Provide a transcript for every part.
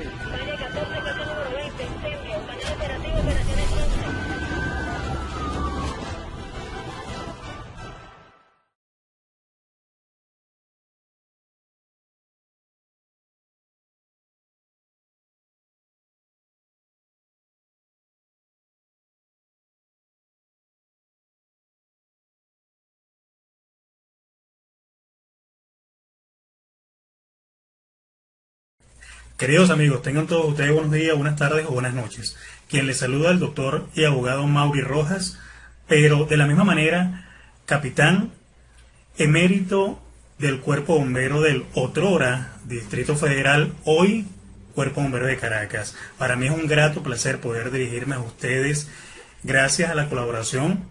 Calle 14, coche número 20, incendio, canal operativo, operaciones 11. Queridos amigos, tengan todos ustedes buenos días, buenas tardes o buenas noches. Quien les saluda el doctor y abogado Mauri Rojas, pero de la misma manera, capitán emérito del Cuerpo Bombero del otrora Distrito Federal, hoy Cuerpo Bombero de Caracas. Para mí es un grato placer poder dirigirme a ustedes gracias a la colaboración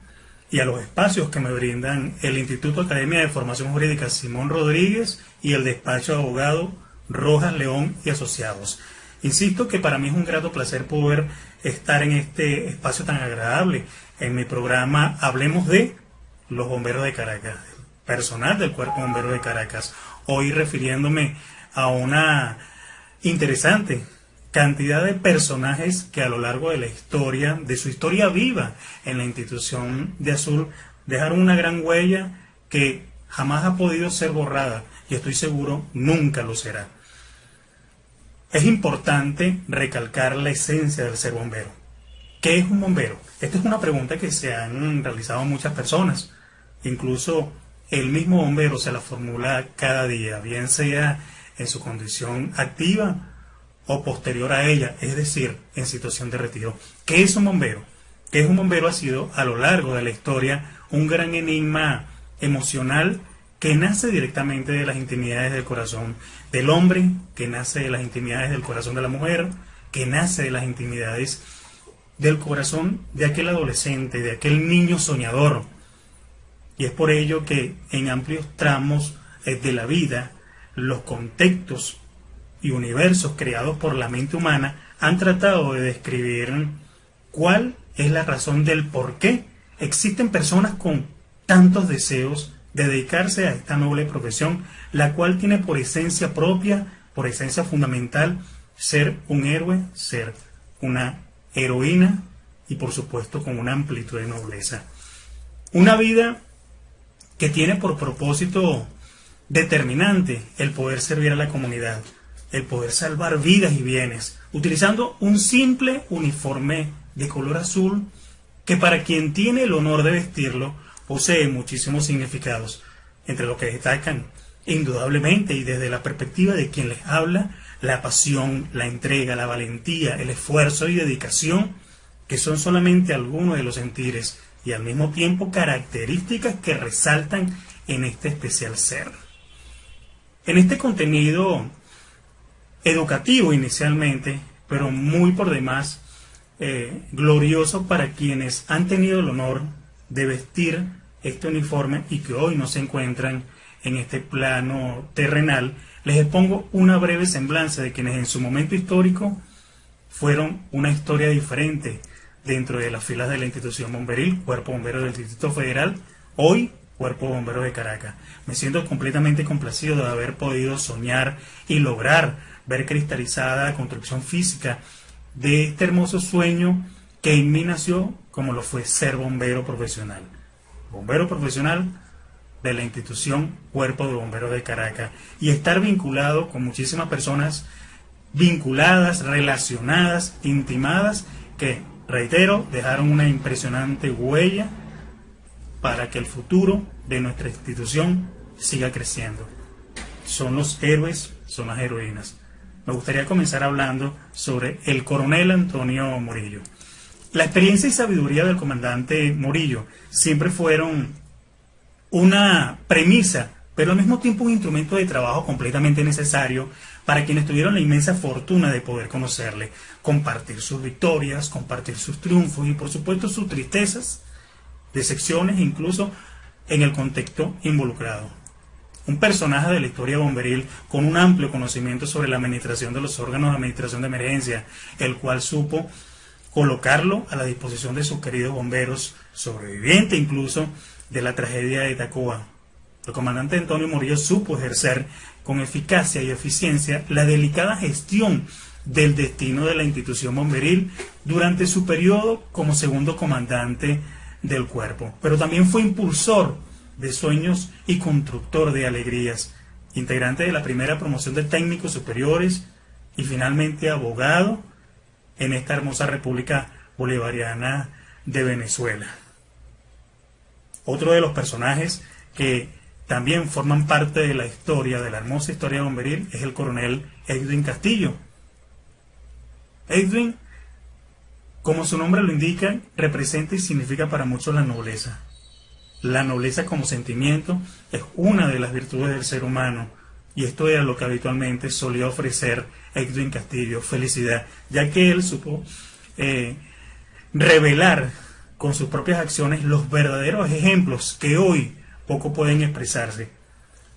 y a los espacios que me brindan el Instituto Academia de Formación Jurídica Simón Rodríguez y el despacho de abogado Rojas, León y Asociados. Insisto que para mí es un grato placer poder estar en este espacio tan agradable, en mi programa Hablemos de los Bomberos de Caracas, personal del Cuerpo Bombero de Caracas, hoy refiriéndome a una interesante cantidad de personajes que a lo largo de la historia, de su historia viva en la institución de Azul, dejaron una gran huella que jamás ha podido ser borrada y estoy seguro nunca lo será. Es importante recalcar la esencia del ser bombero. ¿Qué es un bombero? Esta es una pregunta que se han realizado muchas personas. Incluso el mismo bombero se la formula cada día, bien sea en su condición activa o posterior a ella, es decir, en situación de retiro. ¿Qué es un bombero? ¿Qué es un bombero? Ha sido a lo largo de la historia un gran enigma emocional que nace directamente de las intimidades del corazón del hombre, que nace de las intimidades del corazón de la mujer, que nace de las intimidades del corazón de aquel adolescente, de aquel niño soñador. Y es por ello que en amplios tramos de la vida, los contextos y universos creados por la mente humana han tratado de describir cuál es la razón del por qué existen personas con tantos deseos de dedicarse a esta noble profesión, la cual tiene por esencia propia, por esencia fundamental, ser un héroe, ser una heroína y por supuesto con una amplitud de nobleza. Una vida que tiene por propósito determinante el poder servir a la comunidad, el poder salvar vidas y bienes, utilizando un simple uniforme de color azul que para quien tiene el honor de vestirlo posee muchísimos significados, entre los que destacan indudablemente y desde la perspectiva de quien les habla, la pasión, la entrega, la valentía, el esfuerzo y dedicación, que son solamente algunos de los sentires y al mismo tiempo características que resaltan en este especial ser. En este contenido educativo inicialmente, pero muy por demás glorioso para quienes han tenido el honor de vestir este uniforme y que hoy no se encuentran en este plano terrenal, les expongo una breve semblanza de quienes en su momento histórico fueron una historia diferente dentro de las filas de la institución bomberil, Cuerpo Bombero del Distrito Federal, hoy Cuerpo Bombero de Caracas. Me siento completamente complacido de haber podido soñar y lograr ver cristalizada la construcción física de este hermoso sueño que en mí nació como lo fue ser bombero profesional. Bombero profesional de la institución Cuerpo de Bomberos de Caracas y estar vinculado con muchísimas personas vinculadas, relacionadas, intimadas, que, reitero, dejaron una impresionante huella para que el futuro de nuestra institución siga creciendo. Son los héroes, son las heroínas. Me gustaría comenzar hablando sobre el coronel Antonio Morillo. La experiencia y sabiduría del comandante Morillo siempre fueron una premisa, pero al mismo tiempo un instrumento de trabajo completamente necesario para quienes tuvieron la inmensa fortuna de poder conocerle, compartir sus victorias, compartir sus triunfos y por supuesto sus tristezas, decepciones, incluso en el contexto involucrado. Un personaje de la historia bomberil con un amplio conocimiento sobre la administración de los órganos de administración de emergencia, el cual supo colocarlo a la disposición de sus queridos bomberos, sobreviviente incluso de la tragedia de Tacoa. El comandante Antonio Morillo supo ejercer con eficacia y eficiencia la delicada gestión del destino de la institución bomberil durante su periodo como segundo comandante del cuerpo, pero también fue impulsor de sueños y constructor de alegrías, integrante de la primera promoción de técnicos superiores y finalmente abogado en esta hermosa República Bolivariana de Venezuela. Otro de los personajes que también forman parte de la historia, de la hermosa historia bomberil, es el coronel Edwin Castillo. Edwin, como su nombre lo indica, representa y significa para muchos la nobleza. La nobleza como sentimiento es una de las virtudes del ser humano, y esto era lo que habitualmente solía ofrecer Edwin Castillo, felicidad, ya que él supo revelar con sus propias acciones los verdaderos ejemplos que hoy poco pueden expresarse.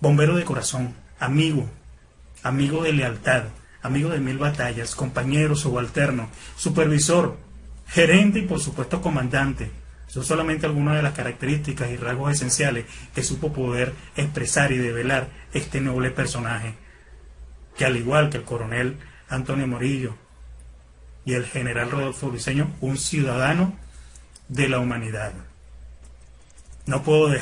Bombero de corazón, amigo, amigo de lealtad, amigo de 1000 batallas, compañero, subalterno, supervisor, gerente y por supuesto comandante. Son solamente algunas de las características y rasgos esenciales que supo poder expresar y develar este noble personaje, que al igual que el coronel Antonio Morillo y el general Rodolfo Briceño, un ciudadano de la humanidad. No puedo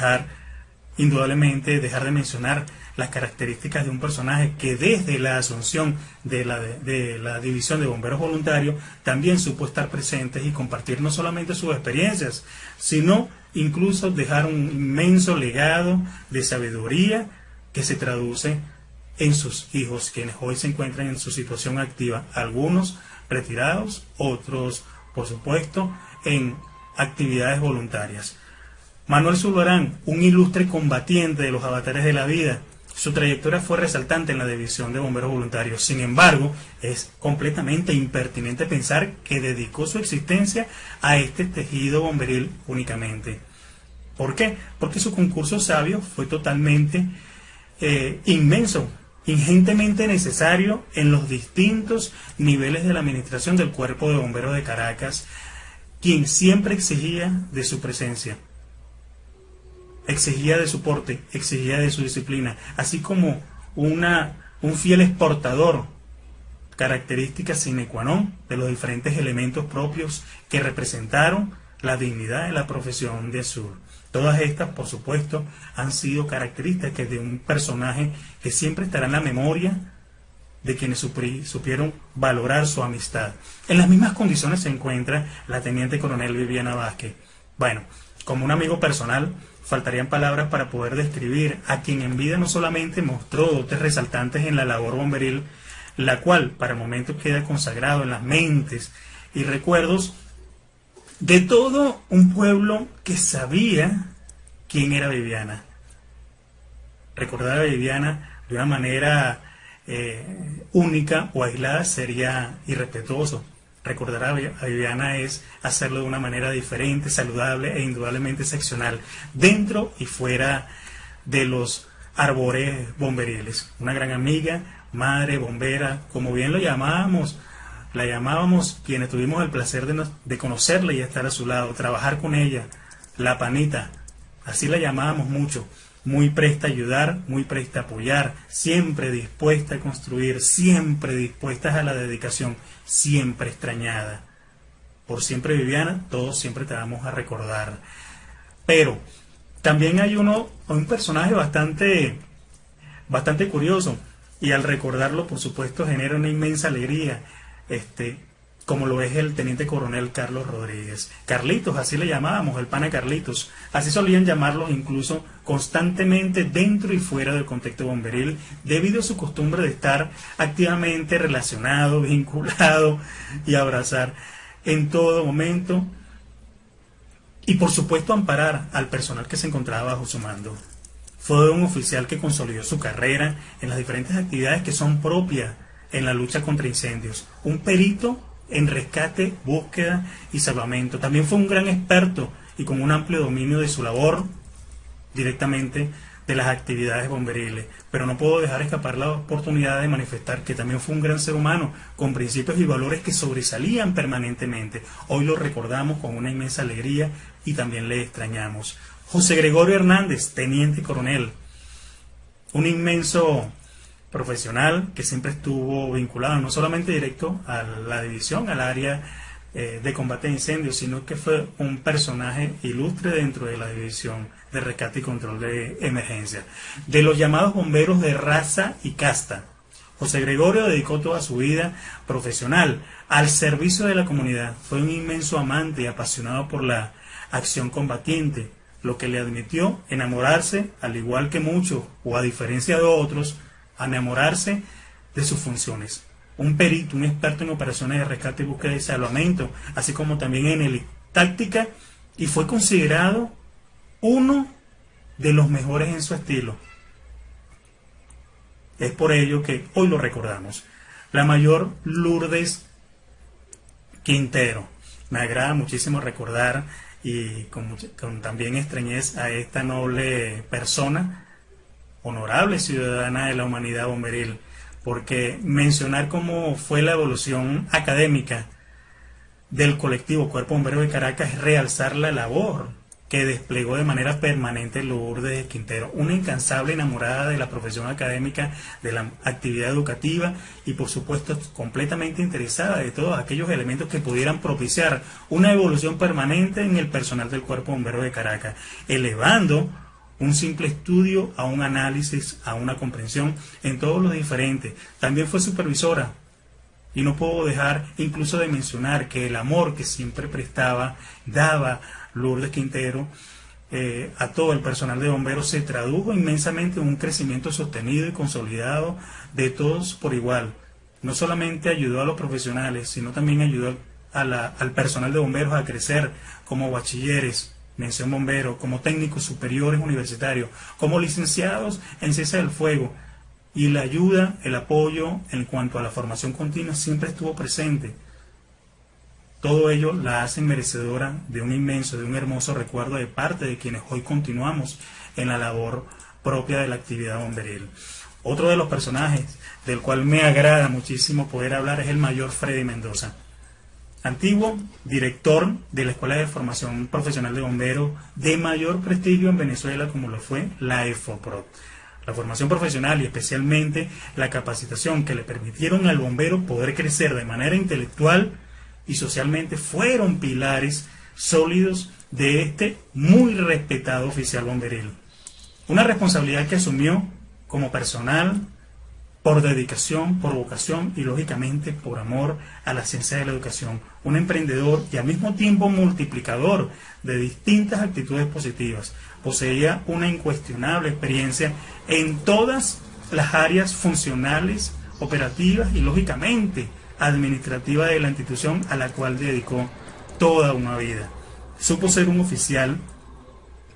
indudablemente dejar de mencionar las características de un personaje que desde la asunción de la División de Bomberos Voluntarios también supo estar presentes y compartir no solamente sus experiencias, sino incluso dejar un inmenso legado de sabiduría que se traduce en sus hijos, quienes hoy se encuentran en su situación activa, algunos retirados, otros, por supuesto, en actividades voluntarias. Manuel Zulbarán, un ilustre combatiente de los avatares de la vida, su trayectoria fue resaltante en la División de Bomberos Voluntarios. Sin embargo, es completamente impertinente pensar que dedicó su existencia a este tejido bomberil únicamente. ¿Por qué? Porque su concurso sabio fue totalmente inmenso, ingentemente necesario en los distintos niveles de la administración del Cuerpo de Bomberos de Caracas, quien siempre exigía de su presencia, exigía de su porte, exigía de su disciplina, así como un fiel exportador, característica sine qua non de los diferentes elementos propios que representaron la dignidad de la profesión de Sur. Todas estas, por supuesto, han sido características de un personaje que siempre estará en la memoria de quienes supieron valorar su amistad. En las mismas condiciones se encuentra la teniente coronel Viviana Vázquez. Bueno, como un amigo personal, faltarían palabras para poder describir a quien en vida no solamente mostró dotes resaltantes en la labor bomberil, la cual para el momento queda consagrado en las mentes y recuerdos de todo un pueblo que sabía quién era Viviana. Recordar a Viviana de una manera única o aislada sería irrespetuoso. Recordar a Viviana es hacerlo de una manera diferente, saludable e indudablemente excepcional, dentro y fuera de los arbores bomberiles. Una gran amiga, madre bombera, como bien la llamábamos quienes tuvimos el placer de conocerla y estar a su lado, trabajar con ella, la panita, así la llamábamos mucho. Muy presta a ayudar, muy presta a apoyar, siempre dispuesta a construir, siempre dispuesta a la dedicación, siempre extrañada. Por siempre Viviana, todos siempre te vamos a recordar. Pero también hay un personaje bastante curioso, y al recordarlo, por supuesto, genera una inmensa alegría, como lo es el teniente coronel Carlos Rodríguez. Carlitos, así le llamábamos, el pana Carlitos. Así solían llamarlos incluso constantemente dentro y fuera del contexto bomberil, debido a su costumbre de estar activamente relacionado, vinculado y abrazar en todo momento. Y por supuesto amparar al personal que se encontraba bajo su mando. Fue un oficial que consolidó su carrera en las diferentes actividades que son propias en la lucha contra incendios. Un perito en rescate, búsqueda y salvamento. También fue un gran experto y con un amplio dominio de su labor directamente de las actividades bomberiles. Pero no puedo dejar escapar la oportunidad de manifestar que también fue un gran ser humano con principios y valores que sobresalían permanentemente. Hoy lo recordamos con una inmensa alegría y también le extrañamos. José Gregorio Hernández, teniente coronel, un inmenso profesional que siempre estuvo vinculado no solamente directo a la división, al área de combate de incendios, sino que fue un personaje ilustre dentro de la división de rescate y control de emergencia. De los llamados bomberos de raza y casta, José Gregorio dedicó toda su vida profesional al servicio de la comunidad. Fue un inmenso amante y apasionado por la acción combatiente, lo que le admitió enamorarse, al igual que muchos, o a diferencia de otros, a enamorarse de sus funciones. Un perito, un experto en operaciones de rescate y búsqueda y salvamento, así como también en táctica, y fue considerado uno de los mejores en su estilo. Es por ello que hoy lo recordamos. La mayor Lourdes Quintero. Me agrada muchísimo recordar y con también extrañez a esta noble persona, honorable ciudadana de la humanidad bomberil, porque mencionar cómo fue la evolución académica del colectivo Cuerpo Bombero de Caracas es realzar la labor que desplegó de manera permanente Lourdes Quintero, una incansable enamorada de la profesión académica, de la actividad educativa y por supuesto completamente interesada de todos aquellos elementos que pudieran propiciar una evolución permanente en el personal del Cuerpo Bombero de Caracas, elevando un simple estudio a un análisis, a una comprensión en todos los diferentes. También fue supervisora. Y no puedo dejar incluso de mencionar que el amor que siempre daba Lourdes Quintero a todo el personal de bomberos se tradujo inmensamente en un crecimiento sostenido y consolidado de todos por igual. No solamente ayudó a los profesionales, sino también ayudó al personal de bomberos a crecer como bachilleres, mención bombero, como técnicos superiores universitarios, como licenciados en ciencia del fuego. Y la ayuda, el apoyo en cuanto a la formación continua siempre estuvo presente. Todo ello la hace merecedora de un inmenso, de un hermoso recuerdo de parte de quienes hoy continuamos en la labor propia de la actividad bomberil. Otro de los personajes del cual me agrada muchísimo poder hablar es el mayor Freddy Mendoza, antiguo director de la Escuela de Formación Profesional de Bomberos de mayor prestigio en Venezuela, como lo fue la EFOPRO. La formación profesional y especialmente la capacitación que le permitieron al bombero poder crecer de manera intelectual y socialmente fueron pilares sólidos de este muy respetado oficial bomberil. Una responsabilidad que asumió como personal, por dedicación, por vocación y lógicamente por amor a la ciencia de la educación. Un emprendedor y al mismo tiempo multiplicador de distintas actitudes positivas. Poseía una incuestionable experiencia en todas las áreas funcionales, operativas y lógicamente administrativas de la institución a la cual dedicó toda una vida. Supo ser un oficial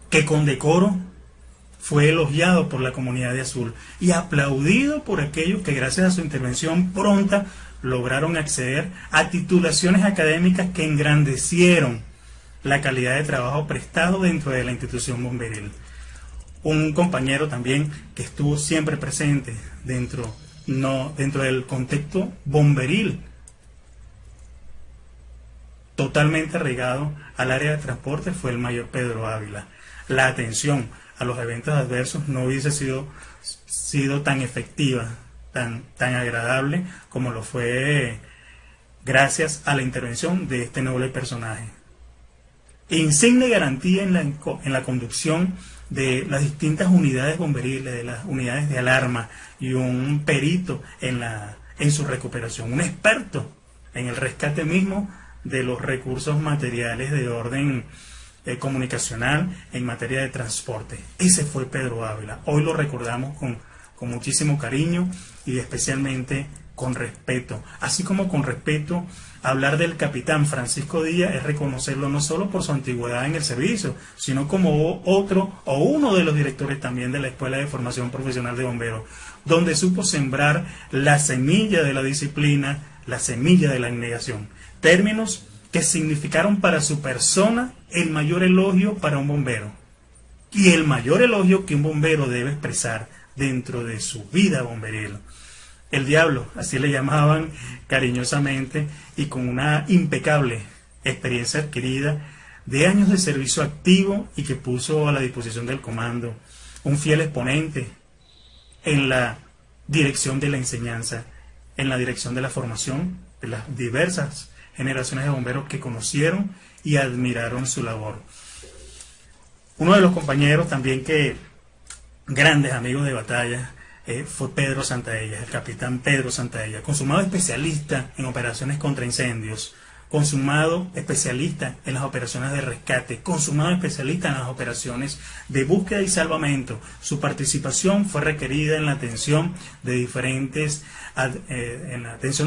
que con decoro fue elogiado por la comunidad de Azul y aplaudido por aquellos que gracias a su intervención pronta lograron acceder a titulaciones académicas que engrandecieron la calidad de trabajo prestado dentro de la institución bomberil. Un compañero también que estuvo siempre presente dentro del contexto bomberil, totalmente arraigado al área de transporte, fue el mayor Pedro Ávila. La atención a los eventos adversos no hubiese sido tan efectiva, tan agradable como lo fue gracias a la intervención de este noble personaje. Insigne garantía en la conducción de las distintas unidades bomberiles, de las unidades de alarma, y un perito en su recuperación, un experto en el rescate mismo de los recursos materiales de orden comunicacional en materia de transporte. Ese fue Pedro Ávila. Hoy lo recordamos con muchísimo cariño y especialmente con respeto. Así como con respeto, hablar del capitán Francisco Díaz es reconocerlo no solo por su antigüedad en el servicio, sino como otro o uno de los directores también de la Escuela de Formación Profesional de Bomberos, donde supo sembrar la semilla de la disciplina, la semilla de la abnegación. Términos que significaron para su persona el mayor elogio para un bombero y el mayor elogio que un bombero debe expresar dentro de su vida bomberil. El diablo, así le llamaban cariñosamente, y con una impecable experiencia adquirida de años de servicio activo y que puso a la disposición del comando, un fiel exponente en la dirección de la enseñanza, en la dirección de la formación de las diversas generaciones de bomberos que conocieron y admiraron su labor. Uno de los compañeros también que grandes amigos de batalla fue Pedro Santaella, el capitán Pedro Santaella, consumado especialista en operaciones contra incendios, consumado especialista en las operaciones de rescate, consumado especialista en las operaciones de búsqueda y salvamento. Su participación fue requerida en la atención de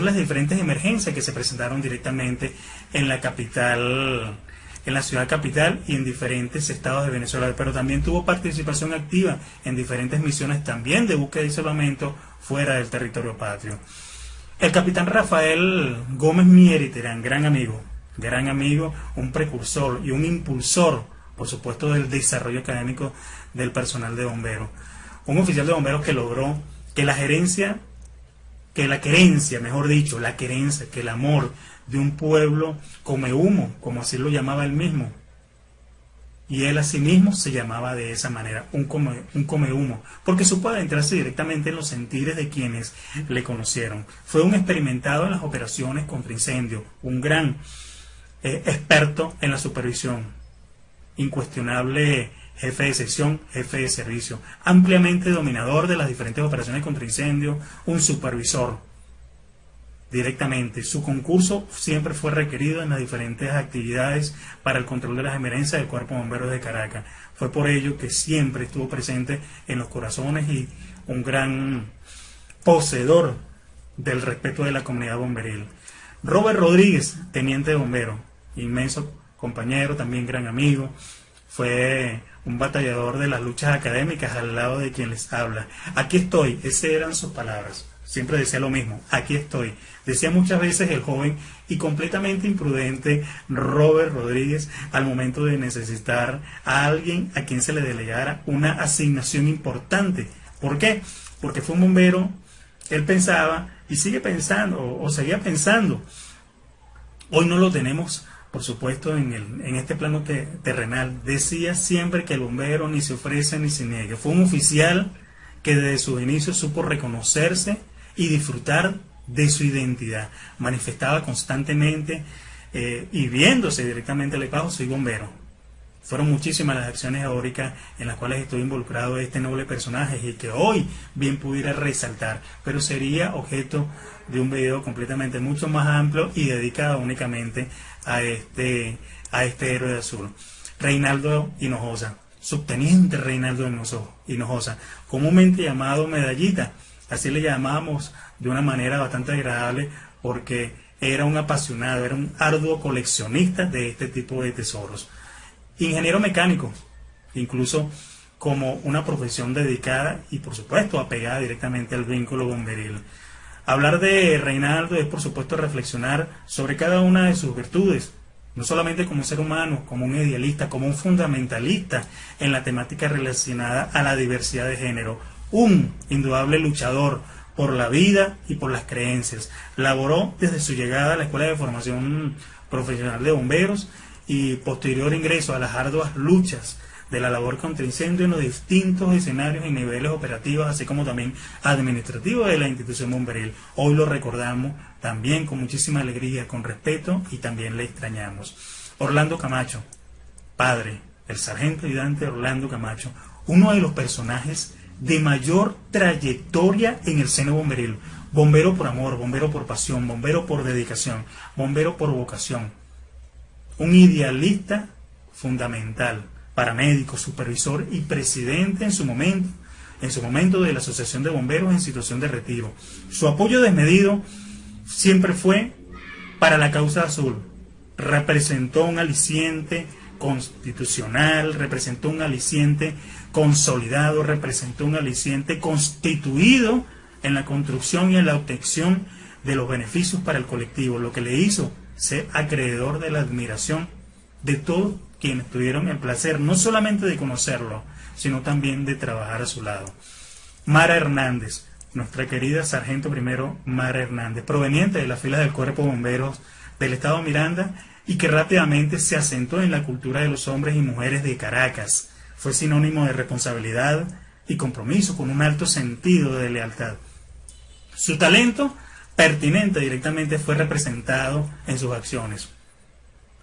las diferentes emergencias que se presentaron directamente en la capital, en la ciudad capital y en diferentes estados de Venezuela, pero también tuvo participación activa en diferentes misiones también de búsqueda y salvamento fuera del territorio patrio. El capitán Rafael Gómez Mieri Terán, gran amigo, un precursor y un impulsor, por supuesto, del desarrollo académico del personal de bomberos. Un oficial de bomberos que logró que la querencia, que el amor de un pueblo come humo, como así lo llamaba él mismo. Y él asimismo se llamaba de esa manera, un come humo, porque supo adentrarse directamente en los sentires de quienes le conocieron. Fue un experimentado en las operaciones contra incendio, un gran experto en la supervisión, incuestionable jefe de sección, jefe de servicio, ampliamente dominador de las diferentes operaciones contra incendio, un supervisor. Directamente, su concurso siempre fue requerido en las diferentes actividades para el control de las emergencias del Cuerpo de Bomberos de Caracas. Fue por ello que siempre estuvo presente en los corazones y un gran poseedor del respeto de la comunidad bomberil. Robert Rodríguez, teniente de bombero, inmenso compañero, también gran amigo, fue un batallador de las luchas académicas al lado de quien les habla. Aquí estoy, esas eran sus palabras. Siempre decía lo mismo, aquí estoy. Decía muchas veces el joven y completamente imprudente Robert Rodríguez al momento de necesitar a alguien a quien se le delegara una asignación importante. ¿Por qué? Porque fue un bombero, él pensaba y sigue pensando, o seguía pensando. Hoy no lo tenemos, por supuesto, en este plano terrenal. Decía siempre que el bombero ni se ofrece ni se niega. Fue un oficial que desde sus inicios supo reconocerse y disfrutar de su identidad. Manifestaba constantemente y viéndose directamente al espejo, soy bombero. Fueron muchísimas las acciones heroicas en las cuales estoy involucrado este noble personaje y que hoy bien pudiera resaltar, pero sería objeto de un video completamente mucho más amplio y dedicado únicamente a este héroe de azul. Reinaldo Hinojosa, subteniente Reinaldo Hinojosa, comúnmente llamado Medallita. Así le llamamos de una manera bastante agradable porque era un apasionado, era un arduo coleccionista de este tipo de tesoros. Ingeniero mecánico, incluso como una profesión dedicada y por supuesto apegada directamente al vínculo bomberil. Hablar de Reinaldo es por supuesto reflexionar sobre cada una de sus virtudes, no solamente como un ser humano, como un idealista, como un fundamentalista en la temática relacionada a la diversidad de género, un indudable luchador por la vida y por las creencias. Laboró desde su llegada a la Escuela de Formación Profesional de Bomberos y posterior ingreso a las arduas luchas de la labor contra incendio en los distintos escenarios y niveles operativos, así como también administrativos de la institución bomberil. Hoy lo recordamos también con muchísima alegría, con respeto y también le extrañamos. Orlando Camacho, padre, el sargento ayudante Orlando Camacho, uno de los personajes de mayor trayectoria en el seno bomberil. Bombero por amor, bombero por pasión, bombero por dedicación, bombero por vocación. Un idealista fundamental, paramédico, supervisor y presidente en su momento de la Asociación de Bomberos en situación de retiro. Su apoyo desmedido siempre fue para la causa azul. Representó un aliciente constitucional, representó un aliciente consolidado, representó un aliciente constituido en la construcción y en la obtención de los beneficios para el colectivo, lo que le hizo ser acreedor de la admiración de todos quienes tuvieron el placer no solamente de conocerlo, sino también de trabajar a su lado. Mara Hernández, nuestra querida sargento primero Mara Hernández, proveniente de las filas del Cuerpo de Bomberos del Estado Miranda y que rápidamente se asentó en la cultura de los hombres y mujeres de Caracas. Fue sinónimo de responsabilidad y compromiso con un alto sentido de lealtad. Su talento pertinente directamente fue representado en sus acciones.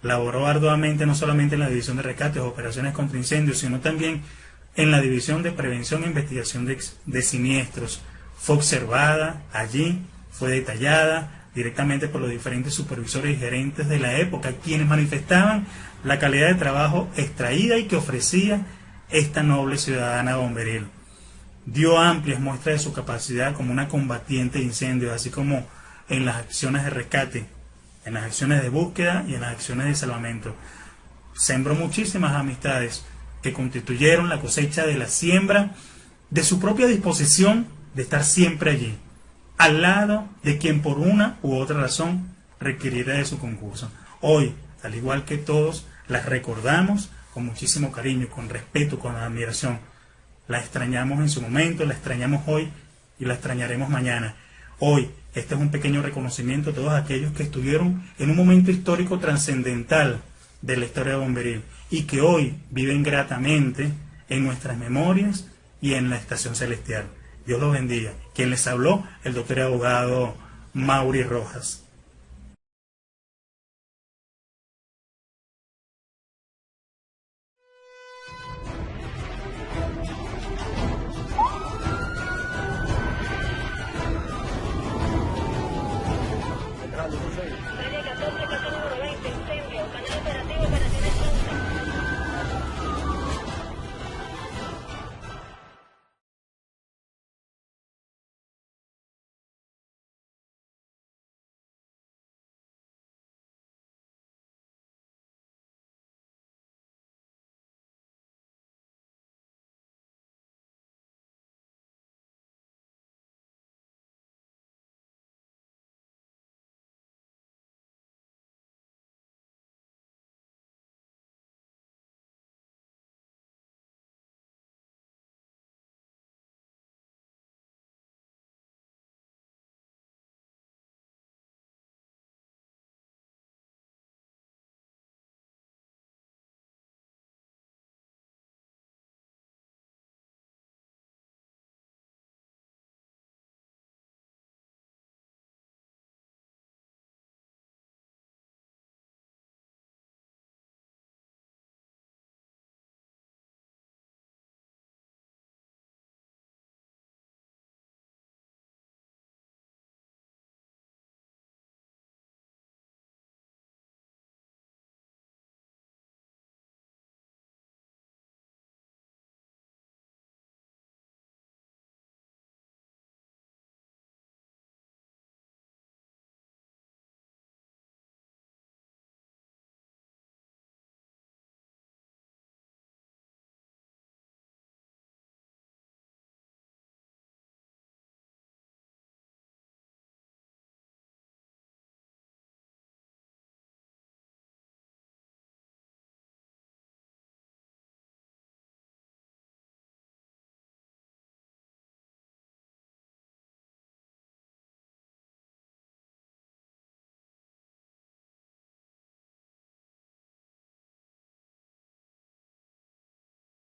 Laboró arduamente no solamente en la división de rescates o operaciones contra incendios, sino también en la división de prevención e investigación de siniestros. Fue observada allí, fue detallada directamente por los diferentes supervisores y gerentes de la época, quienes manifestaban la calidad de trabajo extraída y que ofrecía esta noble ciudadana bomberil. Dio amplias muestras de su capacidad como una combatiente de incendios, así como en las acciones de rescate, en las acciones de búsqueda y en las acciones de salvamento. Sembró muchísimas amistades que constituyeron la cosecha de la siembra de su propia disposición de estar siempre allí, al lado de quien por una u otra razón requiriera de su concurso. Hoy, al igual que todos, las recordamos con muchísimo cariño, con respeto, con admiración. La extrañamos en su momento, la extrañamos hoy y la extrañaremos mañana. Hoy, este es un pequeño reconocimiento a todos aquellos que estuvieron en un momento histórico trascendental de la historia bomberil y que hoy viven gratamente en nuestras memorias y en la estación celestial. Dios los bendiga. Quien les habló, el doctor y abogado Mauri Rojas.